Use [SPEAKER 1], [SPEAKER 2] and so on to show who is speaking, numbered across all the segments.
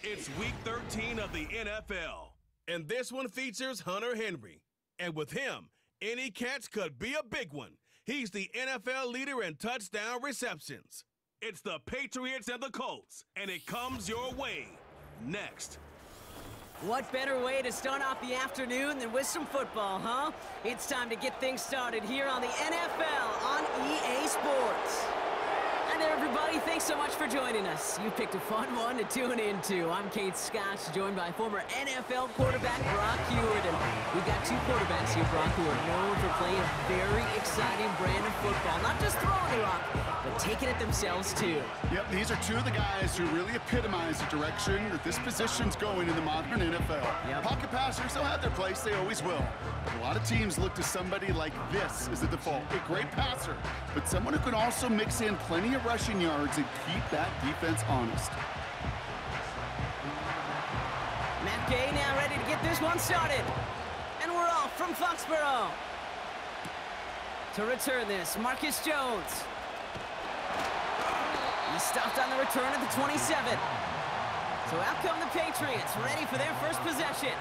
[SPEAKER 1] It's Week 13 of the NFL, and this one features Hunter Henry. And with him, any catch could be a big one. He's the NFL leader in touchdown receptions. It's the Patriots and the Colts, and it comes your way next.
[SPEAKER 2] What better way to start off the afternoon than with some football, huh? It's time to get things started here on the NFL on EA Sports. Hi there, everybody. Thanks so much for joining us. You picked a fun one to tune into. I'm Kate Scotch, joined by former NFL quarterback Brock Huard. And we've got two quarterbacks here, Brock, who are known for playing a very exciting brand of football. Not just throwing the rock, but taking it themselves, too.
[SPEAKER 3] Yep, these are two of the guys who really epitomize the direction that this position's going in the modern NFL.
[SPEAKER 2] Yep.
[SPEAKER 3] Pocket passers, they'll have their place. They always will. But a lot of teams look to somebody like this as the default. A great passer, but someone who can also mix in plenty of rushing yards and keep that defense honest.
[SPEAKER 2] Matt Gay now ready to get this one started. And we're off from Foxborough. To return this, Marcus Jones. He stopped on the return at the 27. So out come the Patriots, ready for their first possession.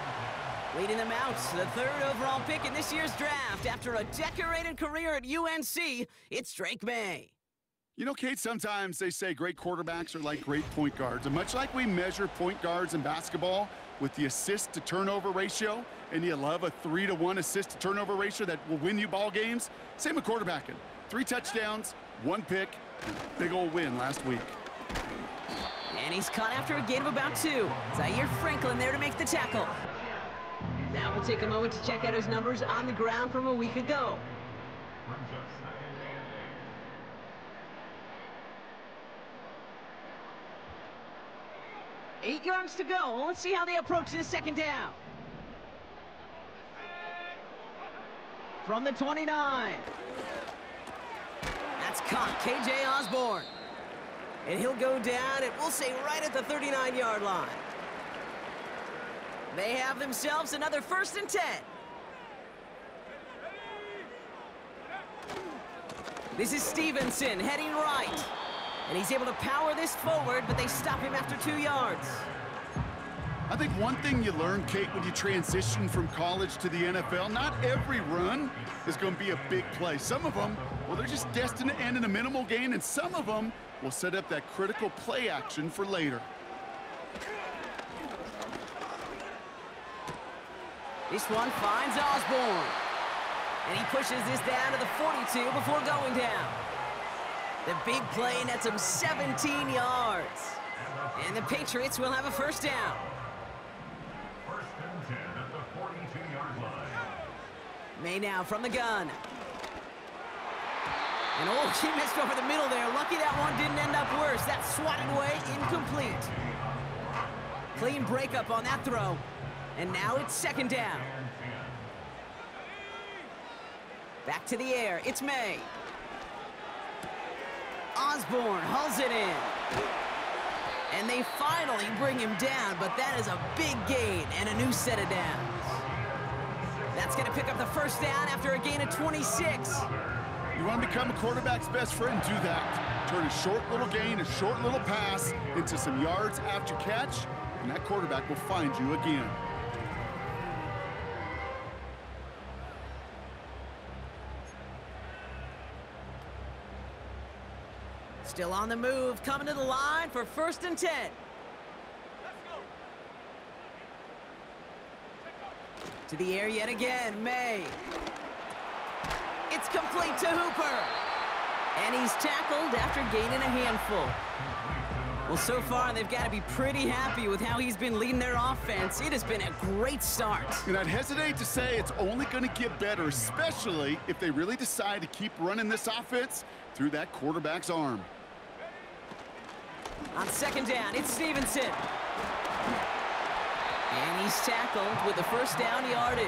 [SPEAKER 2] Leading them out, the third overall pick in this year's draft. After a decorated career at UNC, it's Drake May.
[SPEAKER 3] You know, Kate, sometimes they say great quarterbacks are like great point guards. And much like we measure point guards in basketball with the assist-to-turnover ratio, and you love a 3-to-1 assist-to-turnover ratio that will win you ball games, same with quarterbacking. 3 touchdowns, 1 pick, big old win last week.
[SPEAKER 2] And he's caught after a gain of about 2. Zaire Franklin there to make the tackle. Now we'll take a moment to check out his numbers on the ground from a week ago. Eight yards to go. Let's see how they approach this second down. From the 29. That's caught. KJ Osborne. And he'll go down, and we'll say right at the 39-yard line. They have themselves another 1st and 10. This is Stevenson heading right. And he's able to power this forward, but they stop him after 2 yards.
[SPEAKER 3] I think one thing you learn, Kate, when you transition from college to the NFL, not every run is going to be a big play. Some of them, well, they're just destined to end in a minimal gain, and some of them will set up that critical play action for later.
[SPEAKER 2] This one finds Osborne. And he pushes this down to the 42 before going down. The big play nets him 17 yards. And the Patriots will have a 1st down.
[SPEAKER 4] 1st and 10 at the 42-yard line.
[SPEAKER 2] May now from the gun. And oh, he missed over the middle there. Lucky that one didn't end up worse. That swatted away, incomplete. Clean breakup on that throw. And now it's 2nd down. Back to the air. It's May. Osborne hauls it in. And they finally bring him down, but that is a big gain and a new set of downs. That's going to pick up the 1st down after a gain of 26.
[SPEAKER 3] You want to become a quarterback's best friend, do that. Turn a short little gain, a short little pass into some yards after catch, and that quarterback will find you again.
[SPEAKER 2] Still on the move, coming to the line for 1st and 10. To the air yet again, May. It's complete to Hooper. And he's tackled after gaining a handful. Well, so far, they've got to be pretty happy with how he's been leading their offense. It has been a great start.
[SPEAKER 3] And I'd hesitate to say it's only going to get better, especially if they really decide to keep running this offense through that quarterback's arm.
[SPEAKER 2] On 2nd down, it's Stevenson. And he's tackled with the 1st down yardage.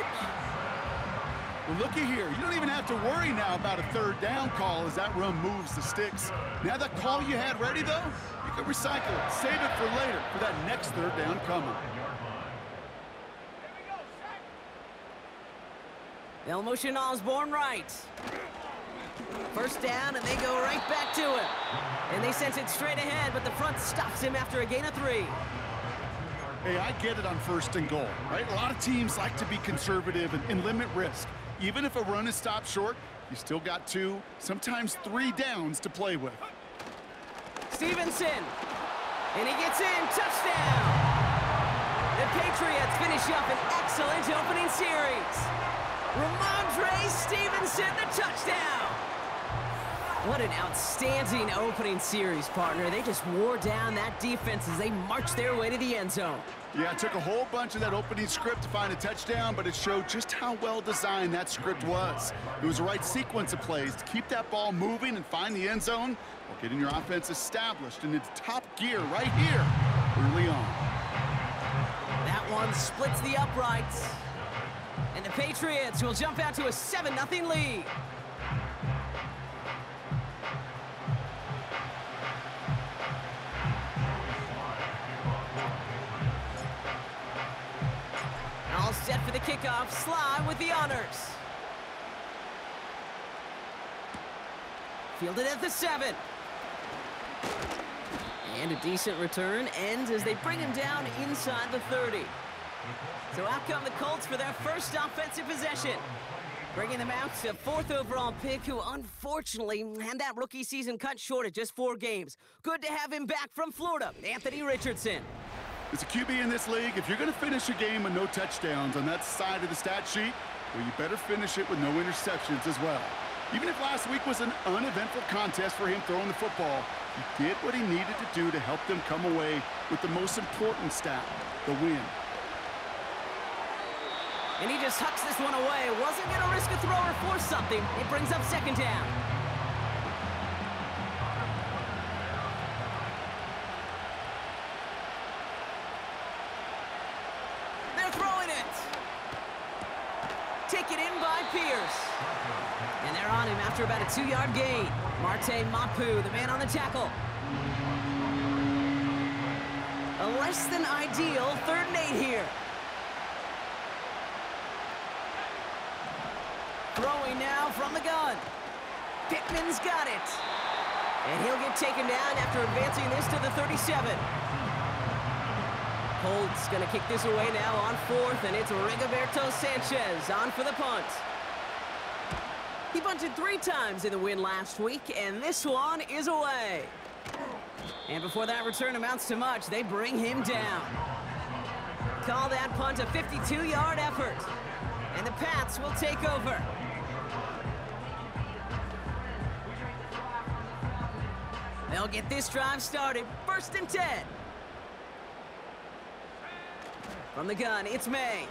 [SPEAKER 3] Well, looky here. You don't even have to worry now about a 3rd down call as that run moves the sticks. Now that call you had ready, though, you can recycle it. Save it for later for that next 3rd down coming.
[SPEAKER 2] They'll motion Osborne right. 1st down, and they go right back to him. And they sent it straight ahead, but the front stops him after a gain of 3.
[SPEAKER 3] Hey, I get it on 1st and goal, right? A lot of teams like to be conservative and limit risk. Even if a run is stopped short, you still got 2, sometimes 3 downs to play with.
[SPEAKER 2] Stevenson, and he gets in, touchdown! The Patriots finish up an excellent opening series. Ramondre Stevenson, the touchdown! What an outstanding opening series, partner. They just wore down that defense as they marched their way to the end zone.
[SPEAKER 3] Yeah, it took a whole bunch of that opening script to find a touchdown, but it showed just how well designed that script was. It was the right sequence of plays to keep that ball moving and find the end zone while getting your offense established in its top gear right here early on.
[SPEAKER 2] That one splits the uprights. And the Patriots will jump out to a 7-0 lead. All set for the kickoff. Sly with the honors. Fielded at the 7. And a decent return ends as they bring him down inside the 30. So out come the Colts for their first offensive possession. Bringing them out to 4th overall pick, who unfortunately had that rookie season cut short at just 4 games. Good to have him back from Florida, Anthony Richardson.
[SPEAKER 3] As a QB in this league, if you're going to finish a game with no touchdowns on that side of the stat sheet, well, you better finish it with no interceptions as well. Even if last week was an uneventful contest for him throwing the football, he did what he needed to do to help them come away with the most important stat, the win.
[SPEAKER 2] And he just hucks this one away. Wasn't going to risk a throw or force something. It brings up 2nd down. They're throwing it. Taken in by Pierce. And they're on him after about a 2-yard gain. Marte Mapu, the man on the tackle. A less than ideal 3rd and 8 here. Throwing now from the gun. Pittman's got it. And he'll get taken down after advancing this to the 37. Colts going to kick this away now on 4th, and it's Rigoberto Sanchez on for the punt. He punted 3 times in the win last week, and this one is away. And before that return amounts to much, they bring him down. Call that punt a 52-yard effort. And the Pats will take over. They'll get this drive started. 1st and 10. From the gun, it's May.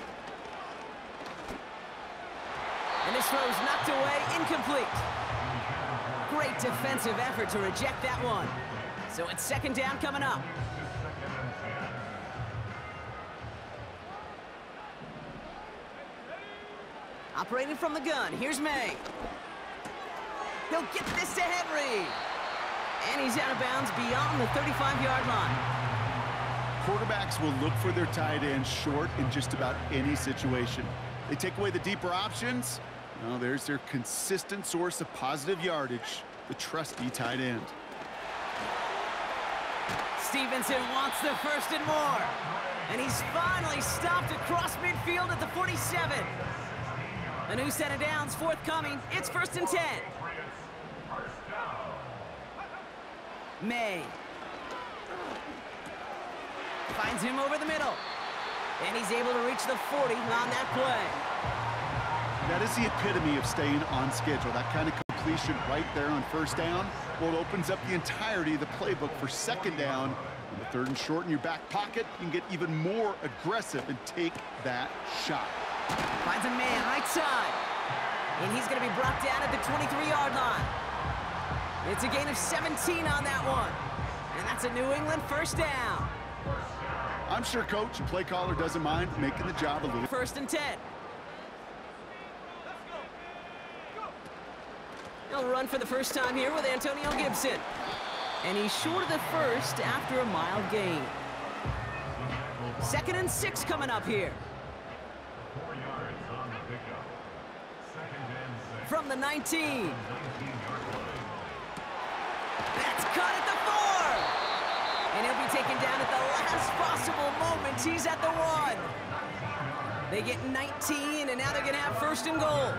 [SPEAKER 2] And this throw's knocked away, incomplete. Great defensive effort to reject that one. So it's 2nd down coming up. Operating from the gun, here's May. He'll get this to Henry. And he's out of bounds beyond the 35-yard line.
[SPEAKER 3] Quarterbacks will look for their tight ends short in just about any situation. They take away the deeper options. Well, there's their consistent source of positive yardage, the trusty tight end.
[SPEAKER 2] Stevenson wants the 1st and more. And he's finally stopped across midfield at the 47. A new set of downs forthcoming. It's 1st and 10. May. Finds him over the middle. And he's able to reach the 40 on that play.
[SPEAKER 3] That is the epitome of staying on schedule. That kind of completion right there on 1st down. Well, it opens up the entirety of the playbook for 2nd down. On the 3rd and short in your back pocket, you can get even more aggressive and take that shot.
[SPEAKER 2] Finds a man right side. And he's going to be brought down at the 23-yard line. It's a gain of 17 on that one. And that's a New England 1st down.
[SPEAKER 3] I'm sure coach and play caller doesn't mind making the job a little.
[SPEAKER 2] 1st and 10. He'll run for the first time here with Antonio Gibson. And he's short of the 1st after a mild gain. 2nd and 6 coming up here.
[SPEAKER 4] 4 yards on the pickup. 2nd and 6.
[SPEAKER 2] From the 19.
[SPEAKER 4] 19-yard line.
[SPEAKER 2] That's cut at the 4. And he'll be taken down at the last possible moment. He's at the 1. They get 19, and now they're going to have 1st and goal.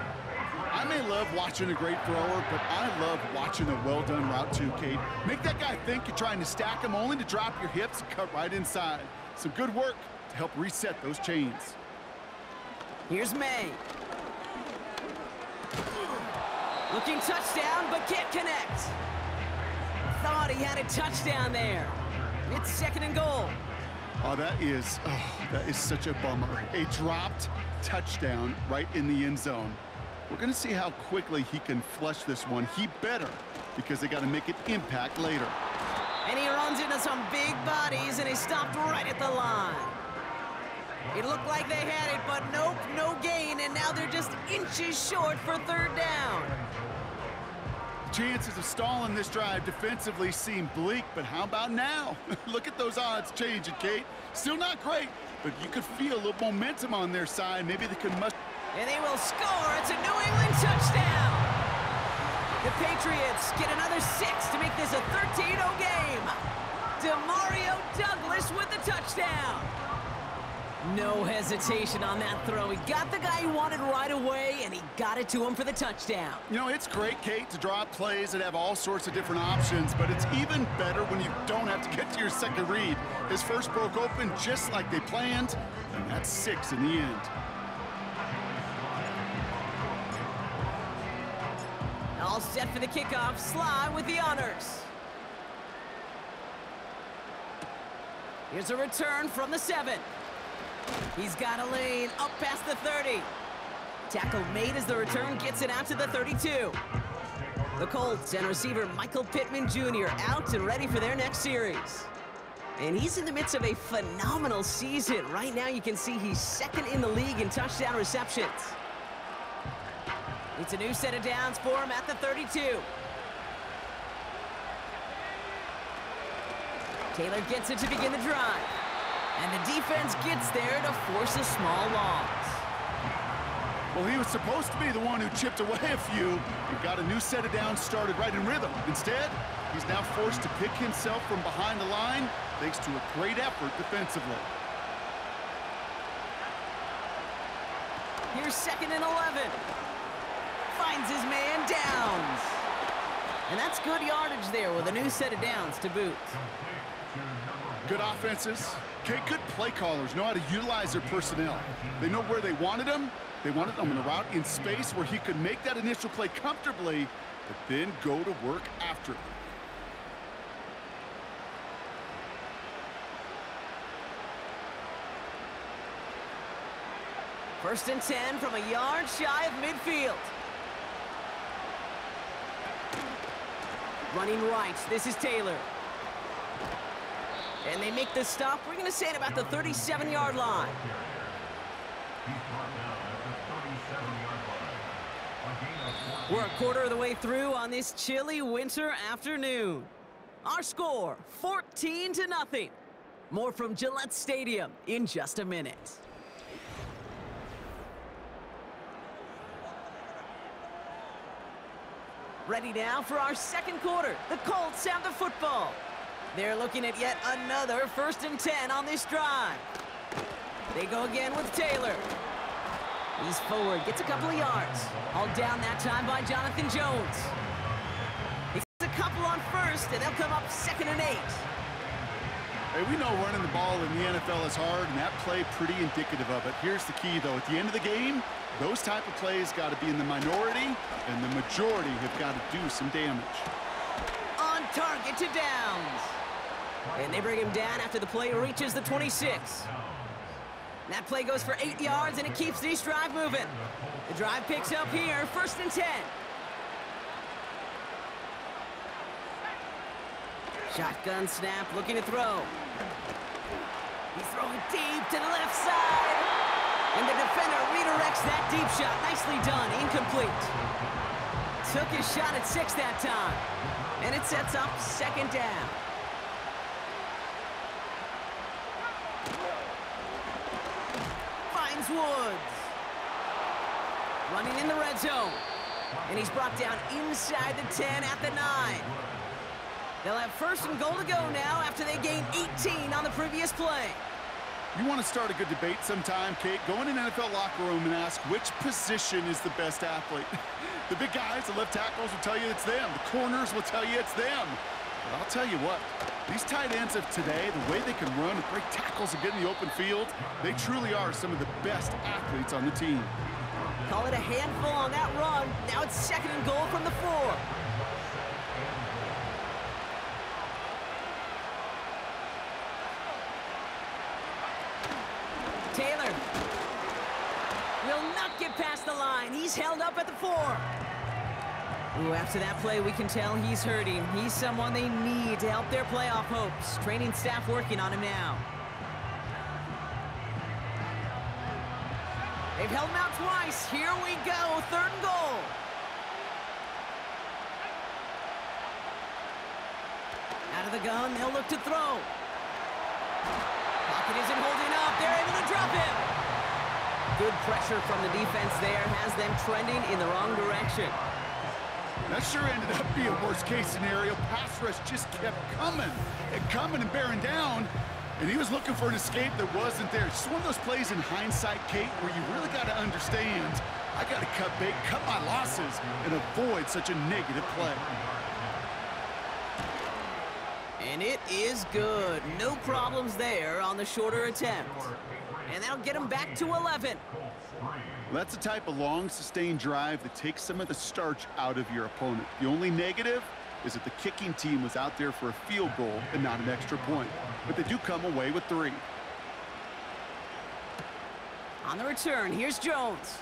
[SPEAKER 3] I may love watching a great thrower, but I love watching a well-done route too, Kate. Make that guy think you're trying to stack him only to drop your hips and cut right inside. Some good work to help reset those chains.
[SPEAKER 2] Here's May. Looking touchdown, but can't connect. Thought he had a touchdown there. It's 2nd and goal.
[SPEAKER 3] Oh, that is such a bummer. A dropped touchdown right in the end zone. We're going to see how quickly he can flush this one. He better, because they got to make it impact later.
[SPEAKER 2] And he runs into some big bodies, and he stopped right at the line. It looked like they had it, but nope, no gain, and now they're just inches short for 3rd down.
[SPEAKER 3] Chances of stalling this drive defensively seem bleak, but how about now? Look at those odds changing, Kate. Still not great, but you could feel a little momentum on their side. Maybe they can muster.
[SPEAKER 2] And they will score. It's a New England touchdown. The Patriots get another 6 to make this a 13-0 game. Demario Douglas with the touchdown. No hesitation on that throw. He got the guy he wanted right away, and he got it to him for the touchdown.
[SPEAKER 3] You know, it's great, Kate, to draw up plays that have all sorts of different options, but it's even better when you don't have to get to your second read. His first broke open just like they planned, and that's 6 in the end.
[SPEAKER 2] All set for the kickoff. Sly with the honors. Here's a return from the 7. He's got a lane up past the 30. Tackle made as the return gets it out to the 32. The Colts and receiver Michael Pittman Jr. out and ready for their next series. And he's in the midst of a phenomenal season. Right now you can see he's 2nd in the league in touchdown receptions. It's a new set of downs for him at the 32. Taylor gets it to begin the drive. And the defense gets there to force a small loss.
[SPEAKER 3] Well, he was supposed to be the one who chipped away a few and got a new set of downs started right in rhythm. Instead, he's now forced to pick himself from behind the line thanks to a great effort defensively.
[SPEAKER 2] Here's 2nd and 11. Finds his man, Downs. And that's good yardage there with a new set of downs to boot.
[SPEAKER 3] Good offenses. Okay, good play callers know how to utilize their personnel. They know where they wanted them. They wanted them in a route in space where he could make that initial play comfortably, but then go to work after it.
[SPEAKER 2] First and 10 from a yard shy of midfield. Running right, this is Taylor. And they make the stop, we're going to say at about the 37-yard line. We're a quarter of the way through on this chilly winter afternoon. Our score, 14-0. More from Gillette Stadium in just a minute. Ready now for our 2nd quarter. The Colts have the football. They're looking at yet another 1st and 10 on this drive. They go again with Taylor. He's forward, gets a couple of yards. Hauled down that time by Jonathan Jones. He gets a couple on 1st, and they'll come up 2nd and 8.
[SPEAKER 3] Hey, we know running the ball in the NFL is hard, and that play pretty indicative of it. Here's the key, though. At the end of the game, those type of plays got to be in the minority, and the majority have got to do some damage.
[SPEAKER 2] On target to Downs. And they bring him down after the play reaches the 26. That play goes for 8 yards, and it keeps this drive moving. The drive picks up here, 1st and 10. Shotgun snap, looking to throw. He's throwing deep to the left side. And the defender redirects that deep shot. Nicely done, incomplete. Took his shot at 6 that time. And it sets up 2nd down. Finds Woods. Running in the red zone. And he's brought down inside the 10 at the 9. They'll have first and goal to go now after they gained 18 on the previous play.
[SPEAKER 3] You want to start a good debate sometime, Kate? Go in an NFL locker room and ask which position is the best athlete. The big guys, the left tackles will tell you it's them. The corners will tell you it's them. But I'll tell you what, these tight ends of today, the way they can run with great tackles and get in the open field, they truly are some of the best athletes on the team.
[SPEAKER 2] Call it a handful on that run. Now it's second and goal from the 4. Taylor will not get past the line. He's held up at the 4. Ooh, after that play, we can tell he's hurting. He's someone they need to help their playoff hopes. Training staff working on him now. They've held him out twice. Here we go, third and goal. Out of the gun, they'll look to throw. Pocket isn't holding up. They're able to drop him. Good pressure from the defense there has them trending in the wrong direction.
[SPEAKER 3] That sure ended up being a worst-case scenario. Pass rush just kept coming and bearing down, and he was looking for an escape that wasn't there. It's just one of those plays in hindsight, Kate, where you really got to understand, I got to cut bait, cut my losses, and avoid such a negative play.
[SPEAKER 2] And it is good. No problems there on the shorter attempt. And that'll get him back to 11.
[SPEAKER 3] Well, that's the type of long, sustained drive that takes some of the starch out of your opponent. The only negative is that the kicking team was out there for a field goal and not an extra point. But they do come away with 3.
[SPEAKER 2] On the return, here's Jones.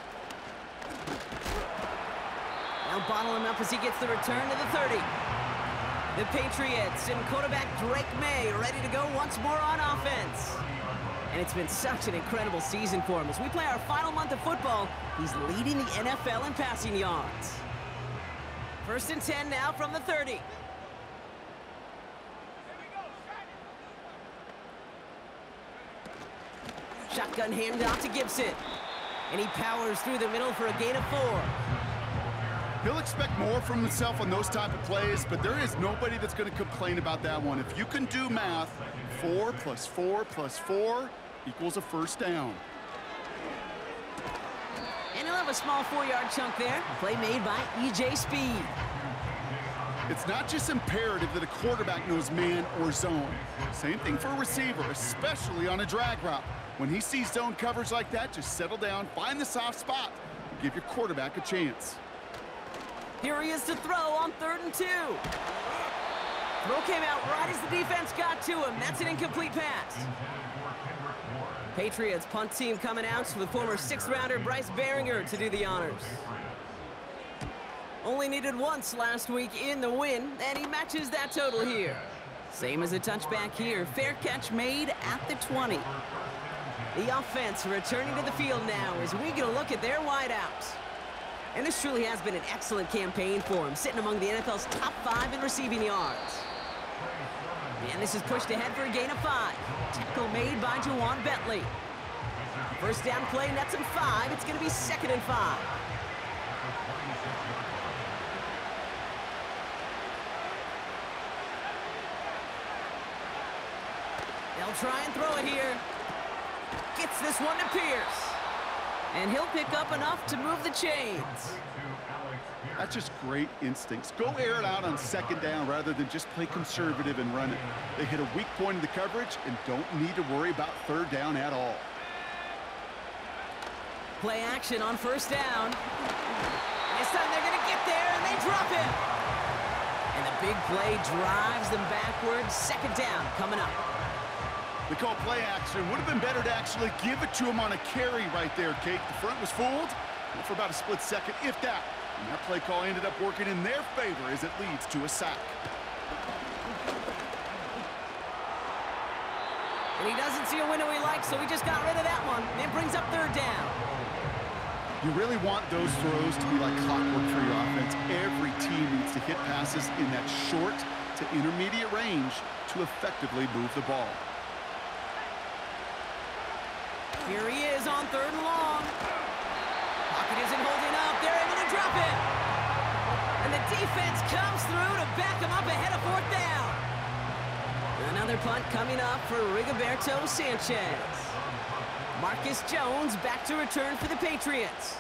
[SPEAKER 2] They'll bottle him up as he gets the return to the 30. The Patriots and quarterback Drake May ready to go once more on offense. And it's been such an incredible season for him. As we play our final month of football, he's leading the NFL in passing yards. First and 10 now from the 30. Shotgun handoff to Gibson. And he powers through the middle for a gain of 4.
[SPEAKER 3] He'll expect more from himself on those type of plays, but there is nobody that's going to complain about that one. If you can do math, 4 plus 4 plus 4 equals a first down.
[SPEAKER 2] And he'll have a small 4-yard chunk there. Play made by E.J. Speed.
[SPEAKER 3] It's not just imperative that a quarterback knows man or zone. Same thing for a receiver, especially on a drag route. When he sees zone coverage like that, just settle down, find the soft spot, and give your quarterback a chance.
[SPEAKER 2] Here he is to throw on 3rd and 2. Throw came out right as the defense got to him. That's an incomplete pass. Patriots punt team coming out with former 6th-rounder Bryce Behringer to do the honors. Only needed once last week in the win, and he matches that total here. Same as a touchback here. Fair catch made at the 20. The offense returning to the field now as we get a look at their wideouts. And this truly has been an excellent campaign for him, sitting among the NFL's top 5 in receiving yards. And this is pushed ahead for a gain of 5. Tackle made by Juwan Bentley. First down play, nets him 5. It's going to be 2nd and 5. They'll try and throw it here. Gets this one to Pierce. And he'll pick up enough to move the chains.
[SPEAKER 3] That's just great instincts. Go air it out on 2nd down rather than just play conservative and run it. They hit a weak point in the coverage and don't need to worry about 3rd down at all.
[SPEAKER 2] Play action on 1st down. This time they're going to get there and they drop him. And the big play drives them backwards. 2nd down coming up.
[SPEAKER 3] They call play action. Would have been better to actually give it to him on a carry right there, Kate. The front was fooled for about a split second, if that. And that play call ended up working in their favor as it leads to a sack.
[SPEAKER 2] And he doesn't see a window he likes, so he just got rid of that one. And it brings up 3rd down.
[SPEAKER 3] You really want those throws to be like clockwork for your offense. Every team needs to hit passes in that short to intermediate range to effectively move the ball.
[SPEAKER 2] Here he is on 3rd and long. Pocket isn't holding up. They're able to drop it. And the defense comes through to back him up ahead of 4th down. punt coming up for Rigoberto Sanchez. Marcus Jones back to return for the Patriots.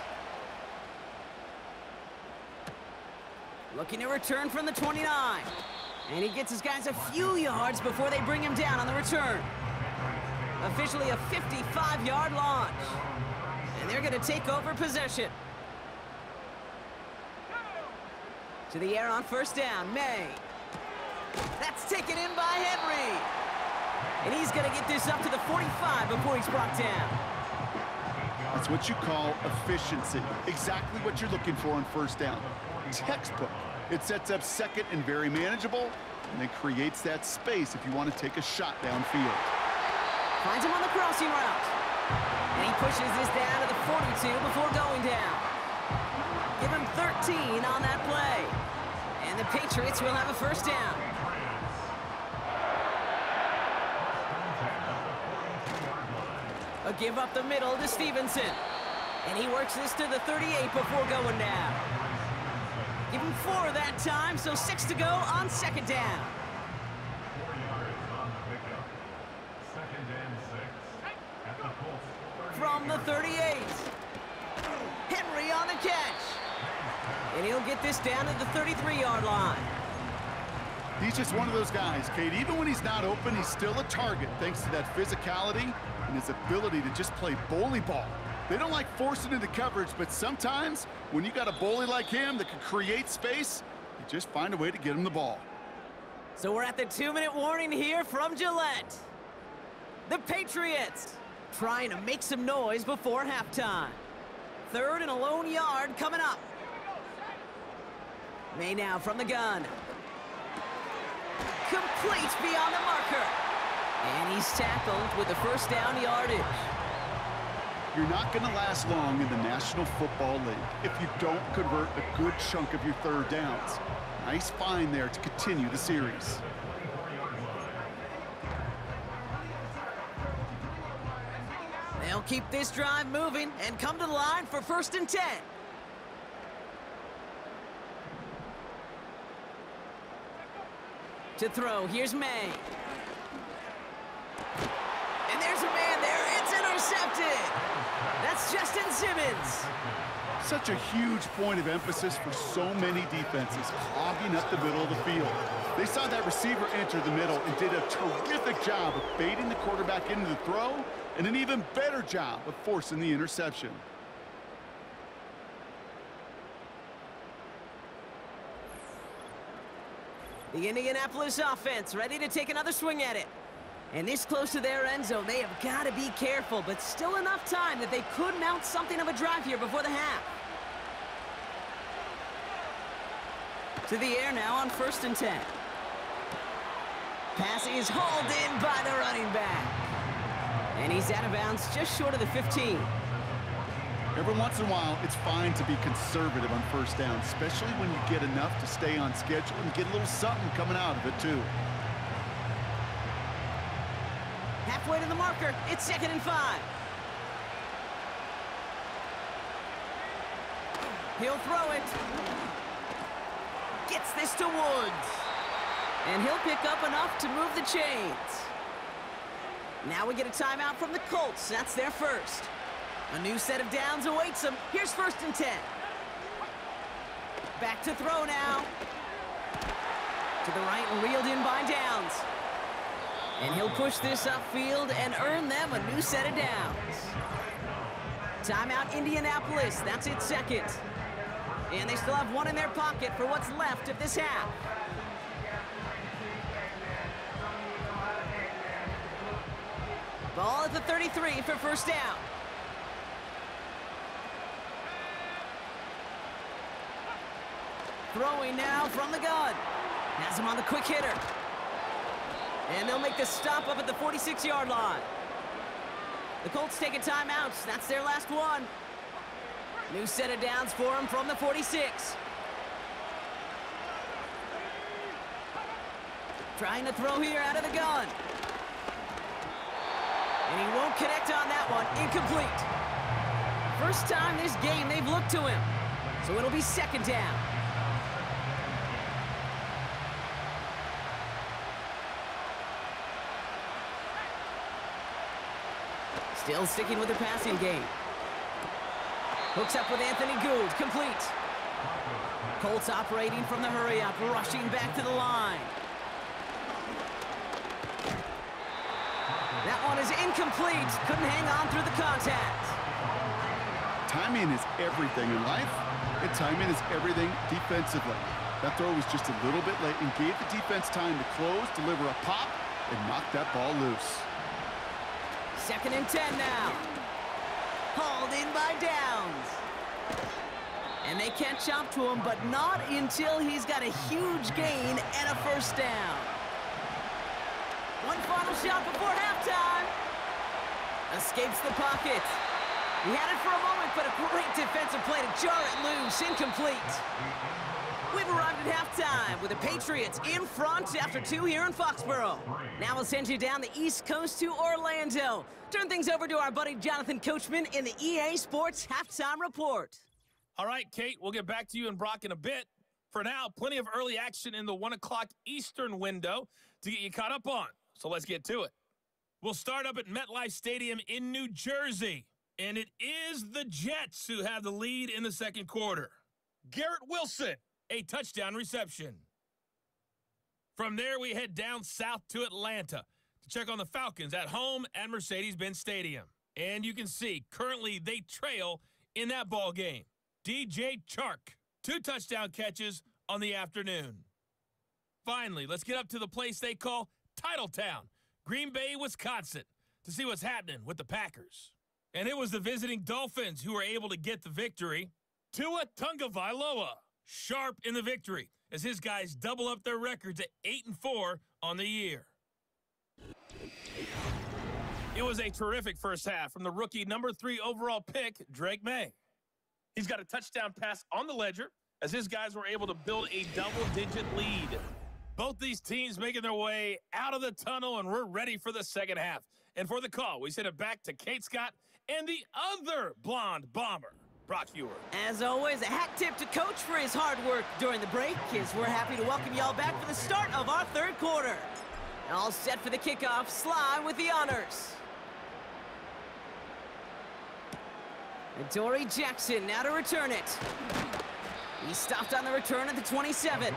[SPEAKER 2] Looking to return from the 29. And he gets his guys a few yards before they bring him down on the return. Officially a 55-yard launch. And they're going to take over possession. To the air on first down, May. That's taken in by Henry. And he's going to get this up to the 45 before he's brought down.
[SPEAKER 3] That's what you call efficiency. Exactly what you're looking for on first down. Textbook. It sets up second and very manageable, and it creates that space if you want to take a shot downfield.
[SPEAKER 2] Finds him on the crossing route. And he pushes this down to the 42 before going down. Give him 13 on that play. And the Patriots will have a first down. A give up the middle to Stevenson. And he works this to the 38 before going down. Give him 4 that time, so 6 to go on second down.
[SPEAKER 4] 4 yards on the pickup. Second and 6 at the Colts.
[SPEAKER 2] From the 38. Henry on the catch. And he'll get this down to the 33-yard line.
[SPEAKER 3] He's just one of those guys, Kate. Even when he's not open, he's still a target thanks to that physicality and his ability to just play bully ball. They don't like forcing into coverage, but sometimes when you got a bully like him that can create space, you just find a way to get him the ball.
[SPEAKER 2] So we're at the 2-minute warning here from Gillette. The Patriots trying to make some noise before halftime. 3rd and a lone yard coming up. May now from the gun. Complete beyond the marker. And he's tackled with the first down yardage.
[SPEAKER 3] You're not going to last long in the National Football League if you don't convert a good chunk of your third downs. Nice find there to continue the series.
[SPEAKER 2] They'll keep this drive moving and come to the line for 1st and 10. To throw, here's May. And there's a man there. It's intercepted. That's Justin Simmons.
[SPEAKER 3] Such a huge point of emphasis for so many defenses, clogging up the middle of the field. They saw that receiver enter the middle and did a terrific job of baiting the quarterback into the throw, and an even better job of forcing the interception.
[SPEAKER 2] The Indianapolis offense ready to take another swing at it. And this close to their end zone, they have got to be careful, but still enough time that they could mount something of a drive here before the half. To the air now on 1st and 10. Pass is hauled in by the running back. And he's out of bounds just short of the 15.
[SPEAKER 3] Every once in a while, it's fine to be conservative on first down, especially when you get enough to stay on schedule and get a little something coming out of it, too.
[SPEAKER 2] Halfway to the marker, it's 2nd and 5. He'll throw it. Gets this to Woods. And he'll pick up enough to move the chains. Now we get a timeout from the Colts. That's their first. A new set of downs awaits them. Here's 1st and 10. Back to throw now. To the right and reeled in by Downs. And he'll push this upfield and earn them a new set of downs. Timeout Indianapolis. That's its 2nd. And they still have 1 in their pocket for what's left of this half. Ball at the 33 for 1st down. Throwing now from the gun. Has him on the quick hitter. And they'll make the stop up at the 46-yard line. The Colts take a timeout. That's their last one. New set of downs for him from the 46. Trying to throw here out of the gun. And he won't connect on that one. Incomplete. First time this game they've looked to him. So it'll be 2nd down. Still sticking with the passing game. Hooks up with Anthony Gould, complete. Colts operating from the hurry-up, rushing back to the line. That one is incomplete. Couldn't hang on through the contact.
[SPEAKER 3] Timing is everything in life, and timing is everything defensively. That throw was just a little bit late and gave the defense time to close, deliver a pop, and knock that ball loose.
[SPEAKER 2] 2nd and 10 now. Hauled in by Downs. And they catch up to him, but not until he's got a huge gain and a first down. One final shot before halftime. Escapes the pocket. He had it for a moment, but a great defensive play to jar it loose. Incomplete. We've arrived at halftime with the Patriots in front after 2 here in Foxborough. Now we'll send you down the East Coast to Orlando. Turn things over to our buddy Jonathan Coachman in the EA Sports Halftime Report.
[SPEAKER 5] All right, Kate, we'll get back to you and Brock in a bit. For now, plenty of early action in the 1 o'clock Eastern window to get you caught up on. So let's get to it. We'll start up at MetLife Stadium in New Jersey. And it is the Jets who have the lead in the second quarter. Garrett Wilson, a touchdown reception. From there, we head down south to Atlanta to check on the Falcons at home at Mercedes-Benz Stadium. And you can see, currently they trail in that ball game. DJ Chark, 2 touchdown catches on the afternoon. Finally, let's get up to the place they call Titletown, Green Bay, Wisconsin, to see what's happening with the Packers. And it was the visiting Dolphins who were able to get the victory. Tua Tagovailoa, sharp in the victory, as his guys double up their records at 8-4 on the year. It was a terrific first half from the rookie number 3 overall pick, Drake May. He's got a touchdown pass on the ledger as his guys were able to build a double-digit lead. Both these teams making their way out of the tunnel, and we're ready for the second half. And for the call, we send it back to Kate Scott and the other blonde bomber, Brock Ewer.
[SPEAKER 2] As always, a hat tip to Coach for his hard work during the break, as we're happy to welcome y'all back for the start of our third quarter. All set for the kickoff. Sly with the honors. And Dory Jackson now to return it. He stopped on the return at the 27.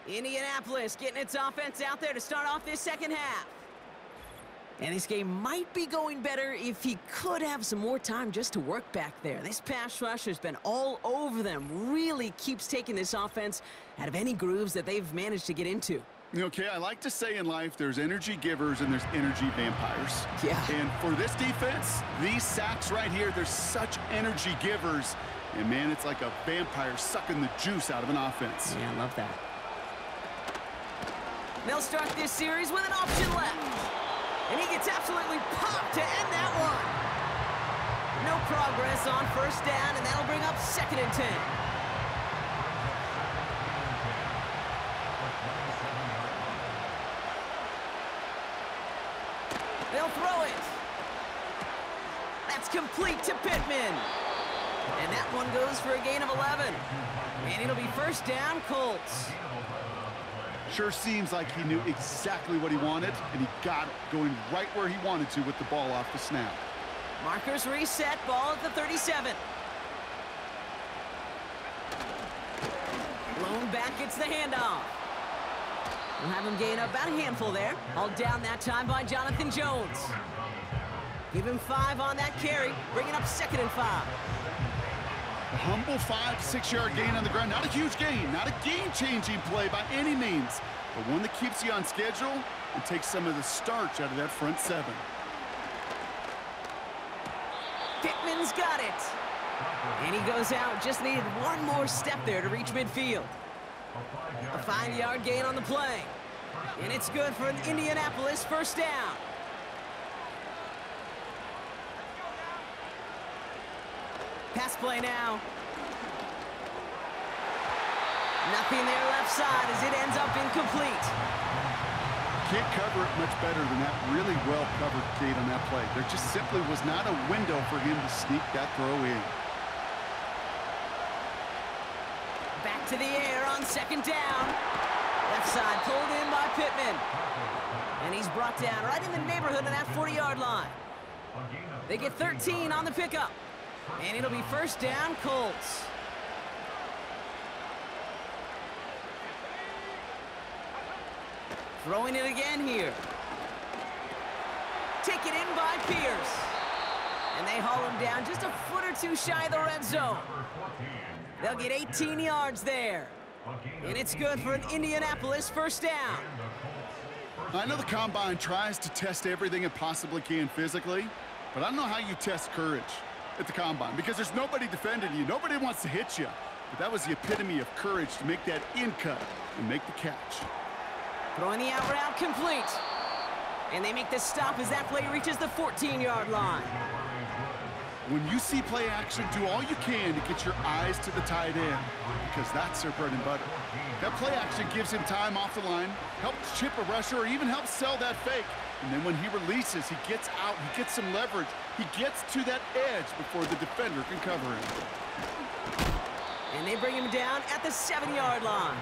[SPEAKER 2] Indianapolis getting its offense out there to start off this second half. And this game might be going better if he could have some more time just to work back there. This pass rush has been all over them. Really keeps taking this offense out of any grooves that they've managed to get into.
[SPEAKER 3] Okay, I like to say in life there's energy givers and there's energy vampires.
[SPEAKER 2] Yeah.
[SPEAKER 3] And for this defense, these sacks right here, they're such energy givers. And, man, it's like a vampire sucking the juice out of an offense.
[SPEAKER 2] Yeah, I love that. They'll start this series with an option left. And he gets absolutely popped to end that one. No progress on first down, and that'll bring up 2nd and 10. They'll throw it. That's complete to Pittman. And that one goes for a gain of 11. And it'll be first down, Colts.
[SPEAKER 3] Sure seems like he knew exactly what he wanted, and he got it, going right where he wanted to with the ball off the snap.
[SPEAKER 2] Markers reset, ball at the 37. Blown back, gets the handoff. We'll have him gain about a handful there. All down that time by Jonathan Jones. Give him 5 on that carry, bringing up 2nd and 5.
[SPEAKER 3] A humble 5 to 6 yard gain on the ground. Not a huge gain, not a game-changing play by any means, but one that keeps you on schedule and takes some of the starch out of that front 7.
[SPEAKER 2] Pittman's got it. And he goes out, just needed one more step there to reach midfield. A 5-yard gain on the play. And it's good for Indianapolis, first down. Pass play now. Nothing there left side as it ends up incomplete.
[SPEAKER 3] Can't cover it much better than that. Really well covered, Kate, on that play. There just simply was not a window for him to sneak that throw in.
[SPEAKER 2] Back to the air on 2nd down. Left side pulled in by Pittman. And he's brought down right in the neighborhood of that 40-yard line. They get 13 on the pickup. And it'll be first down, Colts. Throwing it again here. Taken in by Pierce. And they haul him down just a foot or two shy of the red zone. They'll get 18 yards there. And it's good for an Indianapolis first down.
[SPEAKER 3] I know the Combine tries to test everything it possibly can physically, but I don't know how you test courage at the Combine because there's nobody defending you. Nobody wants to hit you. But that was the epitome of courage to make that in cut and make the catch.
[SPEAKER 2] Throwing the out route complete. And they make the stop as that play reaches the 14-yard line.
[SPEAKER 3] When you see play action, do all you can to get your eyes to the tight end because that's their bread and butter. That play action gives him time off the line, helps chip a rusher, or even helps sell that fake. And then when he releases, he gets out, he gets some leverage. He gets to that edge before the defender can cover him.
[SPEAKER 2] And they bring him down at the 7-yard line.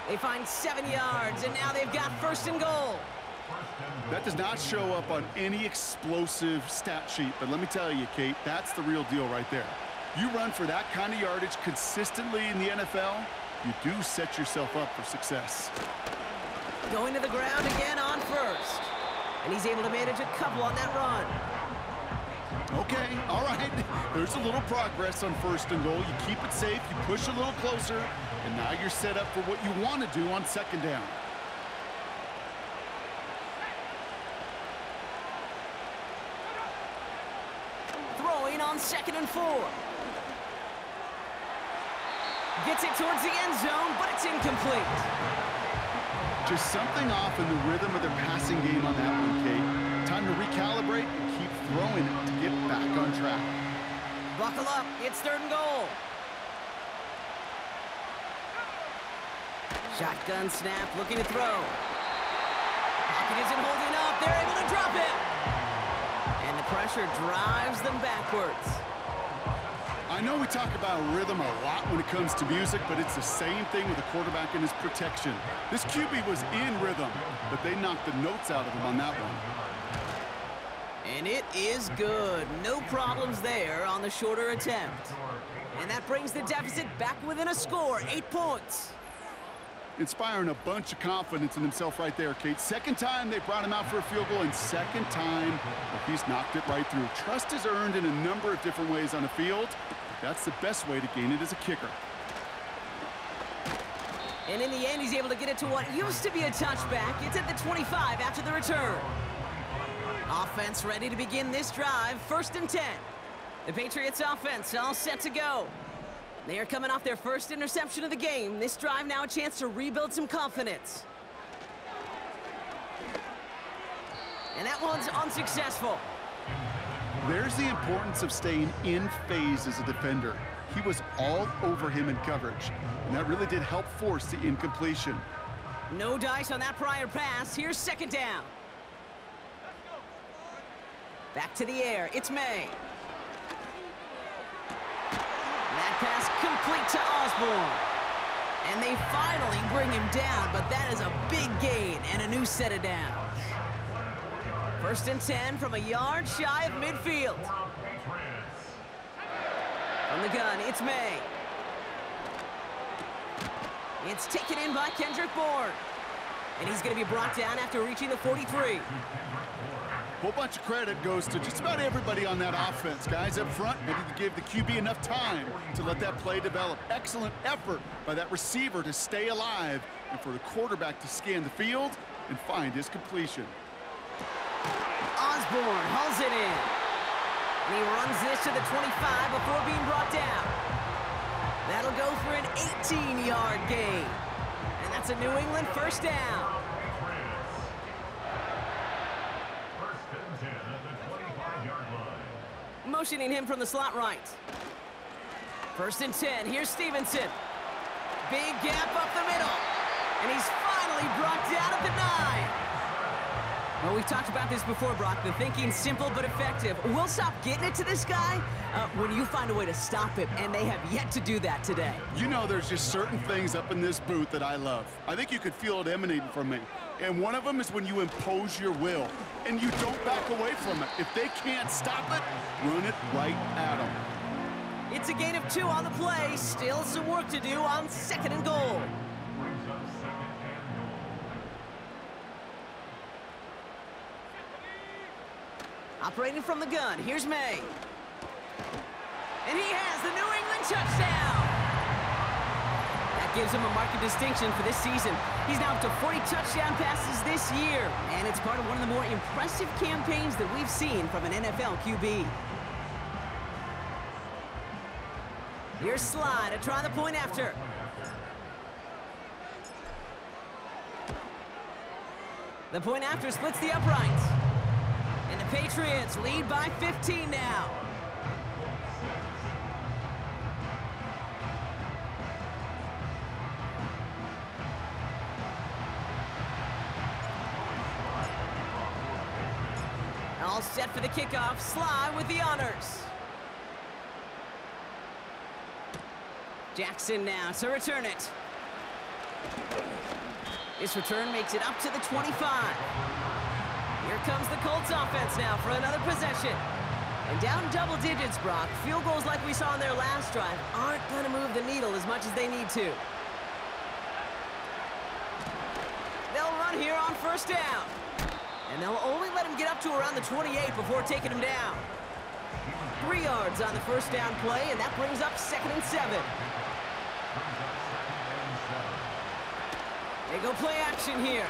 [SPEAKER 2] They find 7 yards, and now they've got first and goal.
[SPEAKER 3] That does not show up on any explosive stat sheet, but let me tell you, Kate, that's the real deal right there. You run for that kind of yardage consistently in the NFL, you do set yourself up for success.
[SPEAKER 2] Going to the ground again on first. And he's able to manage a couple on that run.
[SPEAKER 3] Okay, all right. There's a little progress on first and goal. You keep it safe, you push a little closer, and now you're set up for what you want to do on second down.
[SPEAKER 2] Throwing on 2nd and 4. Gets it towards the end zone, but it's incomplete.
[SPEAKER 3] Just something off in the rhythm of their passing game on that one, Kate. Time to recalibrate and keep throwing it to get back on track.
[SPEAKER 2] Buckle up, it's 3rd and goal. Shotgun snap, looking to throw. Pocket isn't holding up, they're able to drop it. And the pressure drives them backwards.
[SPEAKER 3] I know we talk about rhythm a lot when it comes to music, but it's the same thing with the quarterback and his protection. This QB was in rhythm, but they knocked the notes out of him on that one.
[SPEAKER 2] And it is good. No problems there on the shorter attempt. And that brings the deficit back within a score, 8 points.
[SPEAKER 3] Inspiring a bunch of confidence in himself right there, Kate. Second time they brought him out for a field goal, and second time well, he's knocked it right through. Trust is earned in a number of different ways on the field. That's the best way to gain it as a kicker.
[SPEAKER 2] And in the end, he's able to get it to what used to be a touchback. It's at the 25 after the return. Offense ready to begin this drive, 1st and 10. The Patriots offense all set to go. They are coming off their first interception of the game. This drive now a chance to rebuild some confidence. And that one's unsuccessful.
[SPEAKER 3] There's the importance of staying in phase as a defender. He was all over him in coverage, and that really did help force the incompletion.
[SPEAKER 2] No dice on that prior pass. Here's 2nd down. Back to the air. It's May. That pass complete to Osborne. And they finally bring him down, but that is a big gain and a new set of downs. 1st and 10 from a yard shy of midfield. From the gun, it's May. It's taken in by Kendrick Bourne. And he's going to be brought down after reaching the 43.
[SPEAKER 3] Whole bunch of credit goes to just about everybody on that offense. Guys up front ready to give the QB enough time to let that play develop. Excellent effort by that receiver to stay alive and for the quarterback to scan the field and find his completion.
[SPEAKER 2] Osborne hauls it in. And he runs this to the 25 before being brought down. That'll go for an 18-yard gain. And that's a New England first down. Motioning him from the slot right. 1st and 10. Here's Stevenson. Big gap up the middle. And he's finally brought down at the 9. Well, we've talked about this before, Brock. The thinking's simple but effective. We'll stop getting it to this guy when you find a way to stop him, and they have yet to do that today.
[SPEAKER 3] You know, there's just certain things up in this booth that I love. I think you could feel it emanating from me. And one of them is when you impose your will and you don't back away from it. If they can't stop it, run it right at them.
[SPEAKER 2] It's a gain of 2 on the play. Still some work to do on 2nd and goal.
[SPEAKER 4] Brings up 2nd and goal.
[SPEAKER 2] Operating from the gun, here's May. And he has the New England touchdown. That gives him a mark of distinction for this season. He's now up to 40 touchdown passes this year, and it's part of one of the more impressive campaigns that we've seen from an NFL QB. Here's Slide to try the point after. The point after splits the uprights. And the Patriots lead by 15 now. All set for the kickoff. Sly with the honors. Jackson now to return it. This return makes it up to the 25. Here comes the Colts offense now for another possession. And down double digits, Brock. Field goals like we saw in their last drive aren't going to move the needle as much as they need to. They'll run here on 1st down. And they'll only let him get up to around the 28 before taking him down. 3 yards on the 1st down play, and that brings up 2nd and 7. They go play action here.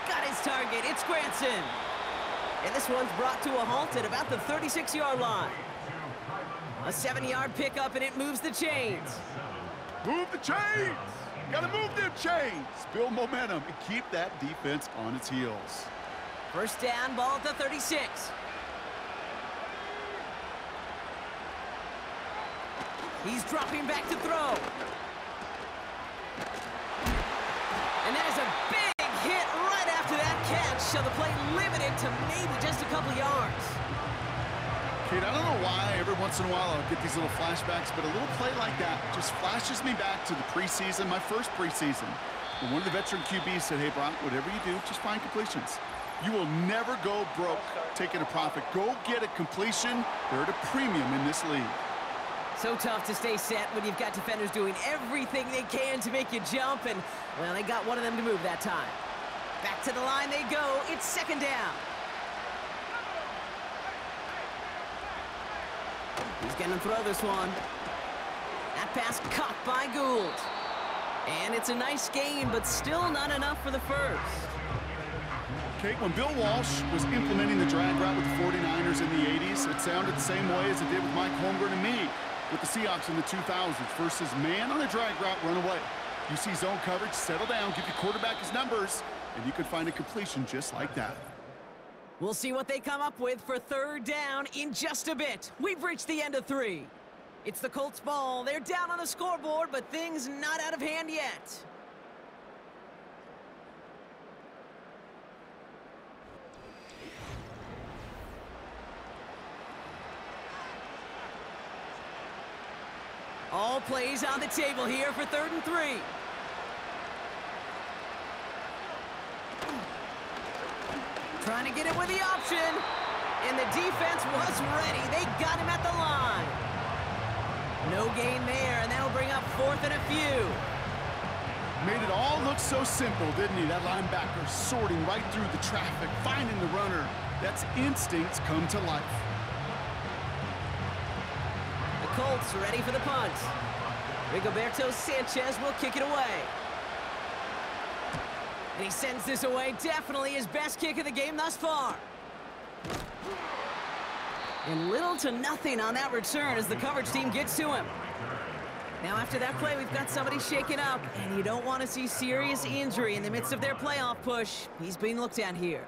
[SPEAKER 2] Got his target. It's Granson. And this one's brought to a halt at about the 36-yard line. A 7-yard pickup, and it moves the chains.
[SPEAKER 3] Move the chains! Gotta move them chains! Build momentum and keep that defense on its heels.
[SPEAKER 2] 1st down, ball at the 36. He's dropping back to throw. And there's a big hit right after that catch, so the play limited to maybe just a couple yards.
[SPEAKER 3] Kate, I don't know why every once in a while I'll get these little flashbacks, but a little play like that just flashes me back to the preseason, my first preseason. When one of the veteran QBs said, hey, Brock, whatever you do, just find completions. You will never go broke taking a profit. Go get a completion. They're at a premium in this league.
[SPEAKER 2] So tough to stay set when you've got defenders doing everything they can to make you jump, and, well, they got one of them to move that time. Back to the line they go. It's 2nd down. He's going to throw this one. That pass caught by Gould. And it's a nice gain, but still not enough for the first.
[SPEAKER 3] Kate, when Bill Walsh was implementing the drag route with the 49ers in the 80s, it sounded the same way as it did with Mike Holmgren and me with the Seahawks in the 2000s versus man on a drag route, run away. You see zone coverage, settle down, give your quarterback his numbers, and you could find a completion just like that.
[SPEAKER 2] We'll see what they come up with for 3rd down in just a bit. We've reached the end of 3. It's the Colts ball. They're down on the scoreboard, but things not out of hand yet. All plays on the table here for 3rd and 3. Trying to get it with the option. And the defense was ready. They got him at the line. No gain there, and that'll bring up 4th and a few.
[SPEAKER 3] Made it all look so simple, didn't he? That linebacker sorting right through the traffic, finding the runner. That's instincts come to life.
[SPEAKER 2] The Colts ready for the punt. Rigoberto Sanchez will kick it away. And he sends this away. Definitely his best kick of the game thus far. And little to nothing on that return as the coverage team gets to him. Now after that play, we've got somebody shaken up, and you don't want to see serious injury in the midst of their playoff push. He's being looked at here.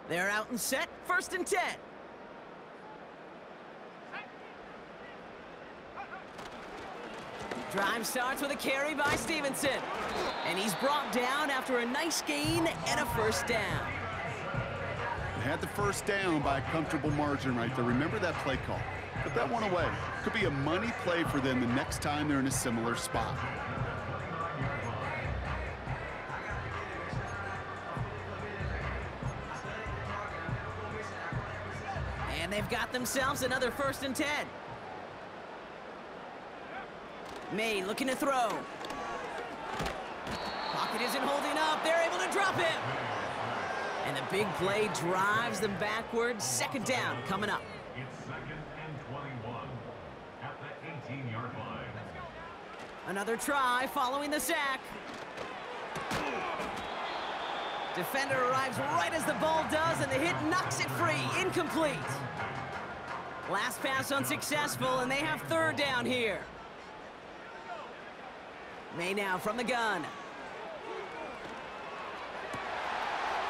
[SPEAKER 2] They're out and set. 1st and 10. Drive starts with a carry by Stevenson. And he's brought down after a nice gain and a 1st down.
[SPEAKER 3] They had the 1st down by a comfortable margin right there. Remember that play call. Put that one away. Could be a money play for them the next time they're in a similar spot.
[SPEAKER 2] And they've got themselves another 1st and 10. May looking to throw. Pocket isn't holding up. They're able to drop him. And the big play drives them backwards. 2nd down coming up.
[SPEAKER 4] It's 2nd and 21 at the 18-yard line.
[SPEAKER 2] Another try following the sack. Defender arrives right as the ball does, and the hit knocks it free. Incomplete. Last pass unsuccessful, and they have 3rd down here. May now from the gun.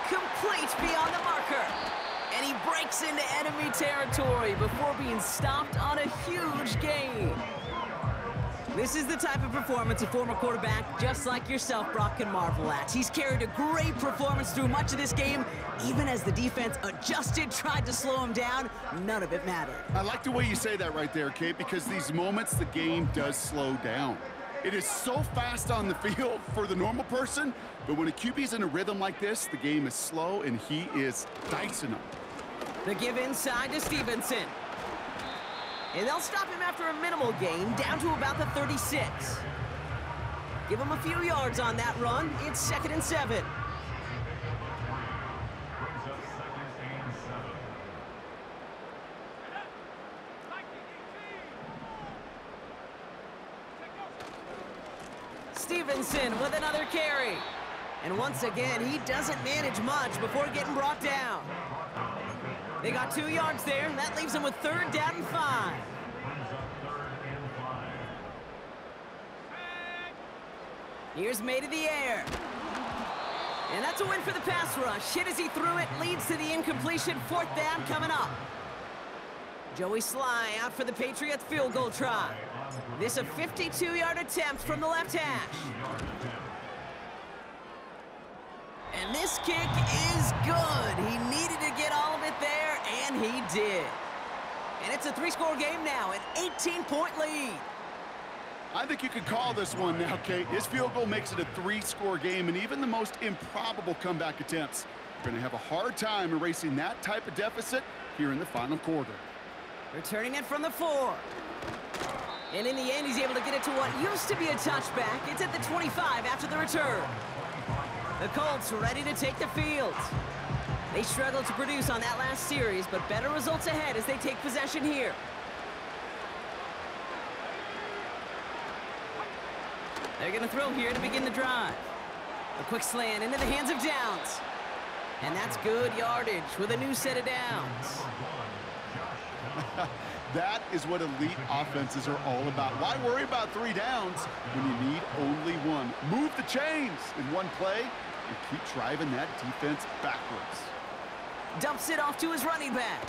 [SPEAKER 2] Complete beyond the marker. And he breaks into enemy territory before being stopped on a huge gain. This is the type of performance a former quarterback, just like yourself, Brock, can marvel at. He's carried a great performance through much of this game. Even as the defense adjusted, tried to slow him down, none of it mattered.
[SPEAKER 3] I like the way you say that right there, Kate, because these moments the game does slow down. It is so fast on the field for the normal person, but when a QB's in a rhythm like this, the game is slow, and he is dicing them.
[SPEAKER 2] The give inside to Stevenson. And they'll stop him after a minimal gain, down to about the 36. Give him a few yards on that run. It's 2nd and 7.
[SPEAKER 4] Brings up 2nd and 7.
[SPEAKER 2] Stevenson with another carry. And once again, he doesn't manage much before getting brought down. They got 2 yards there. That leaves them with 3rd down and 5.
[SPEAKER 4] Brings up 3rd and 5.
[SPEAKER 2] Here's May to the air. And that's a win for the pass rush. Hit as he threw it, leads to the incompletion. 4th down coming up. Joey Sly out for the Patriots field goal try. This a 52-yard attempt from the left hash. And this kick is good. He needed to get all of it there, and he did. And it's a 3-score game now, an 18-point lead.
[SPEAKER 3] I think you could call this one now, Kate. His field goal makes it a 3-score game, and even the most improbable comeback attempts are going to have a hard time erasing that type of deficit here in the final quarter.
[SPEAKER 2] Returning it from the 4. And in the end, he's able to get it to what used to be a touchback. It's at the 25 after the return. The Colts ready to take the field. They struggled to produce on that last series, but better results ahead as they take possession here. They're going to throw here to begin the drive. A quick slant into the hands of Downs. And that's good yardage with a new set of downs.
[SPEAKER 3] That is what elite offenses are all about. Why worry about 3 downs when you need only 1? Move the chains in one play and keep driving that defense backwards.
[SPEAKER 2] Dumps it off to his running back.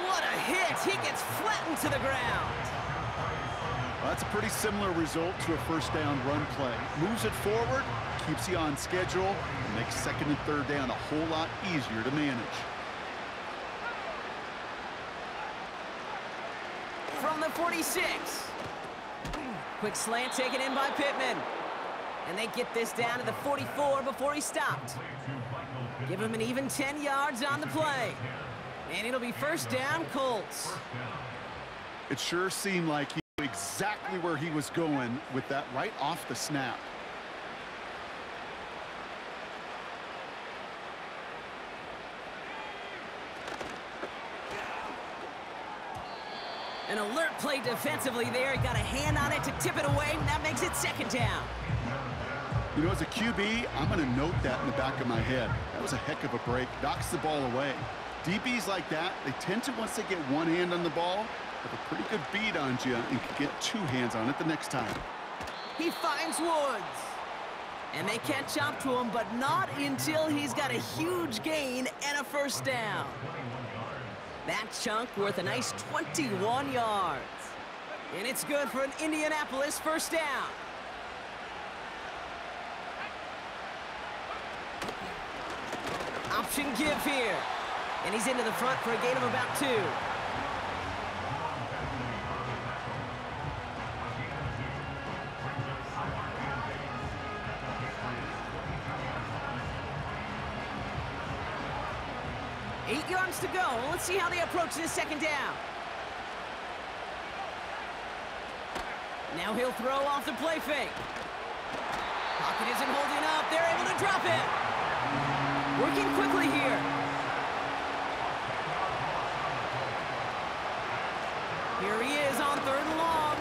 [SPEAKER 2] What a hit! He gets flattened to the ground.
[SPEAKER 3] Well, that's a pretty similar result to a 1st down run play. Moves it forward, keeps you on schedule, and makes 2nd and 3rd down a whole lot easier to manage.
[SPEAKER 2] From the 46. Quick slant taken in by Pittman. And they get this down to the 44 before he stopped. Give him an even 10 yards on the play. And it'll be 1st down, Colts.
[SPEAKER 3] It sure seemed like he knew exactly where he was going with that right off the snap.
[SPEAKER 2] An alert play defensively there. He got a hand on it to tip it away, and that makes it 2nd down.
[SPEAKER 3] You know, as a QB, I'm going to note that in the back of my head. That was a heck of a break. Knocks the ball away. DBs like that, they tend to, once they get one hand on the ball, have a pretty good beat on you and can get 2 hands on it the next time.
[SPEAKER 2] He finds Woods. And they catch up to him, but not until he's got a huge gain and a 1st down. That chunk worth a nice 21 yards. And it's good for an Indianapolis 1st down. Option give here. And he's into the front for a gain of about 2. 8 yards to go. Let's see how they approach this second down. Now he'll throw off the play fake. Pocket isn't holding up. They're able to drop it. Working quickly here. Here he is on 3rd and long.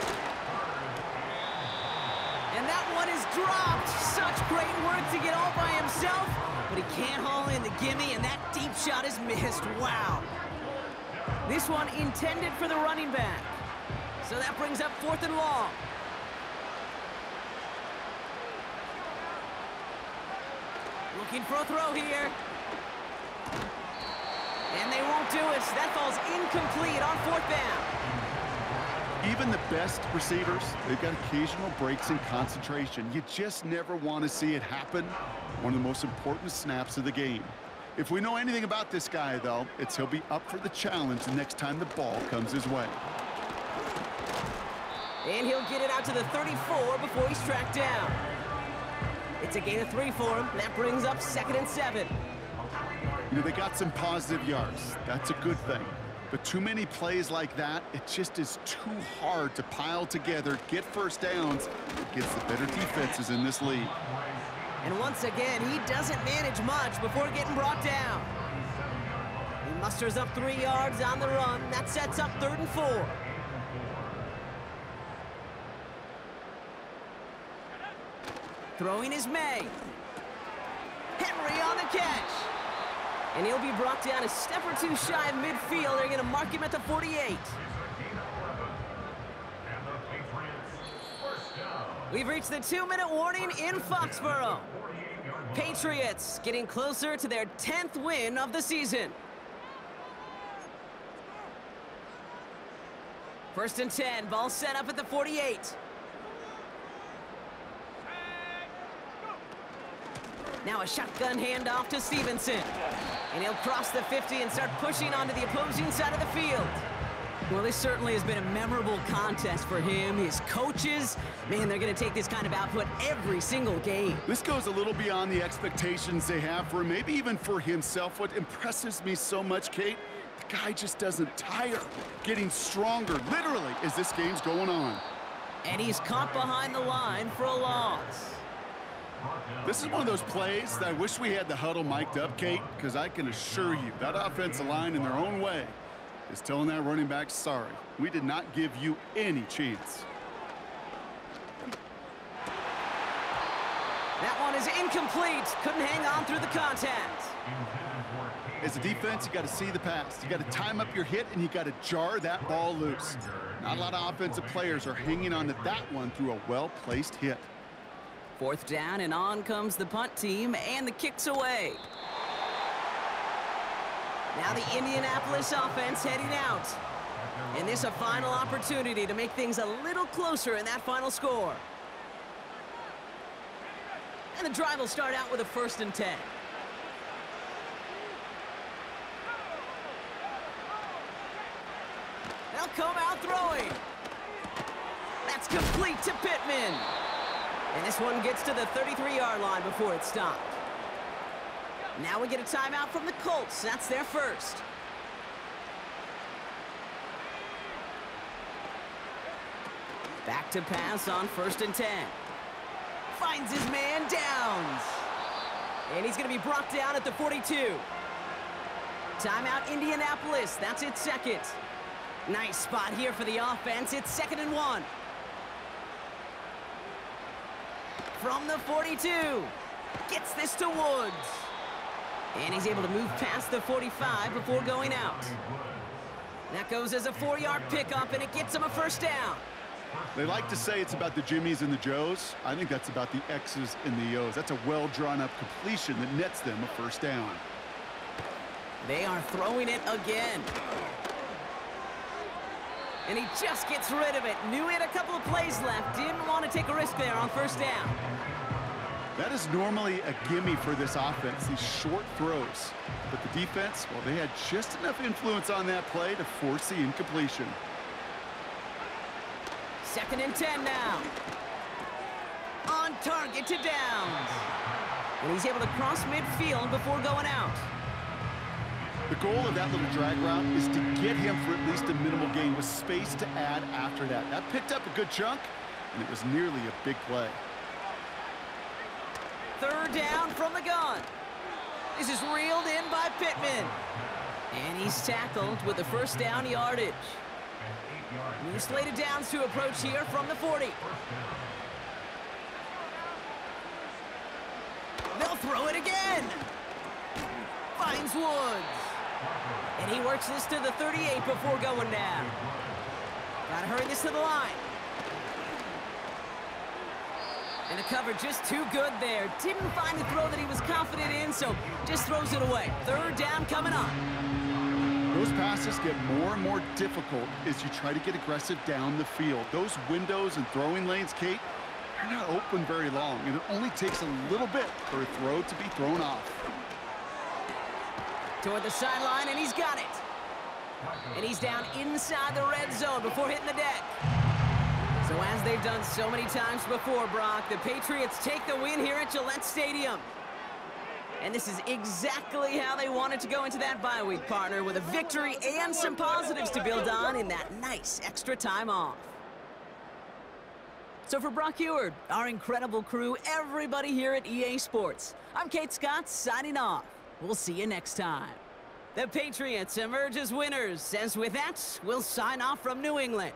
[SPEAKER 2] And that one is dropped. Such great work to get all by himself. But he can't haul in the gimme, and that deep shot is missed. Wow. This one intended for the running back. So that brings up 4th and long. Looking for a throw here. And they won't do it. That falls incomplete on 4th down.
[SPEAKER 3] Even the best receivers, they've got occasional breaks in concentration. You just never want to see it happen. One of the most important snaps of the game. If we know anything about this guy, though, it's he'll be up for the challenge the next time the ball comes his way.
[SPEAKER 2] And he'll get it out to the 34 before he's tracked down. It's a gain of 3 for him. That brings up 2nd and 7.
[SPEAKER 3] You know, they got some positive yards. That's a good thing. But too many plays like that, it just is too hard to pile together, get first downs against the better defenses in this league.
[SPEAKER 2] And once again, he doesn't manage much before getting brought down. He musters up 3 yards on the run. That sets up 3rd and 4. Throwing is May. Henry on the catch. And he'll be brought down a step or 2 shy of midfield. They're going to mark him at the 48. We've reached the 2-minute warning in Foxborough. Patriots getting closer to their 10th win of the season. 1st and 10, ball set up at the 48. Now a shotgun handoff to Stevenson. And he'll cross the 50 and start pushing onto the opposing side of the field. Well, this certainly has been a memorable contest for him. His coaches, man, they're going to take this kind of output every single game.
[SPEAKER 3] This goes a little beyond the expectations they have for him, maybe even for himself. What impresses me so much, Kate, the guy just doesn't tire. Getting stronger, literally, as this game's going on.
[SPEAKER 2] And he's caught behind the line for a loss.
[SPEAKER 3] This is one of those plays that I wish we had the huddle mic'd up, Kate, because I can assure you that offensive line in their own way is telling that running back, sorry, we did not give you any chance.
[SPEAKER 2] That one is incomplete. Couldn't hang on through the contact.
[SPEAKER 3] As a defense, you got to see the pass. You got to time up your hit, and you got to jar that ball loose. Not a lot of offensive players are hanging on to that one through a well-placed hit.
[SPEAKER 2] 4th down, and on comes the punt team, and the kick's away. Now the Indianapolis offense heading out. And this a final opportunity to make things a little closer in that final score. And the drive will start out with a 1st and 10. They'll come out throwing. That's complete to Pittman. And this one gets to the 33-yard line before it's stopped. Now we get a timeout from the Colts. That's their first. Back to pass on 1st and 10. Finds his man, Downs. And he's going to be brought down at the 42. Timeout Indianapolis. That's its second. Nice spot here for the offense. It's 2nd and 1. From the 42. Gets this to Woods. And he's able to move past the 45 before going out. That goes as a 4-yard pickup, and it gets him a 1st down.
[SPEAKER 3] They like to say it's about the Jimmies and the Joes. I think that's about the X's and the O's. That's a well-drawn-up completion that nets them a 1st down.
[SPEAKER 2] They are throwing it again. And he just gets rid of it. Knew he had a couple of plays left. Didn't want to take a risk there on 1st down.
[SPEAKER 3] That is normally a gimme for this offense, these short throws. But the defense, well, they had just enough influence on that play to force the incompletion.
[SPEAKER 2] 2nd and 10 now. On target to Downs. And he's able to cross midfield before going out.
[SPEAKER 3] The goal of that little drag route is to get him for at least a minimal gain with space to add after that. That picked up a good chunk, and it was nearly a big play.
[SPEAKER 2] Third down from the gun. This is reeled in by Pittman. And he's tackled with the first down yardage. New slated downs to approach here from the 40. They'll throw it again. Finds Woods. And he works this to the 38 before going down. Gotta hurry this to the line. And the cover just too good there. Didn't find the throw that he was confident in, so just throws it away. Third down coming on.
[SPEAKER 3] Those passes get more and more difficult as you try to get aggressive down the field. Those windows and throwing lanes, Kate, they're not open very long, and it only takes a little bit for a throw to be thrown off.
[SPEAKER 2] Toward the sideline, and he's got it. And he's down inside the red zone before hitting the deck. So as they've done so many times before, Brock, the Patriots take the win here at Gillette Stadium. And this is exactly how they wanted to go into that bye week, partner, with a victory and some positives to build on in that nice extra time off. So for Brock Heward, our incredible crew, everybody here at EA Sports, I'm Kate Scott signing off. We'll see you next time. The Patriots emerge as winners, as with that, we'll sign off from New England.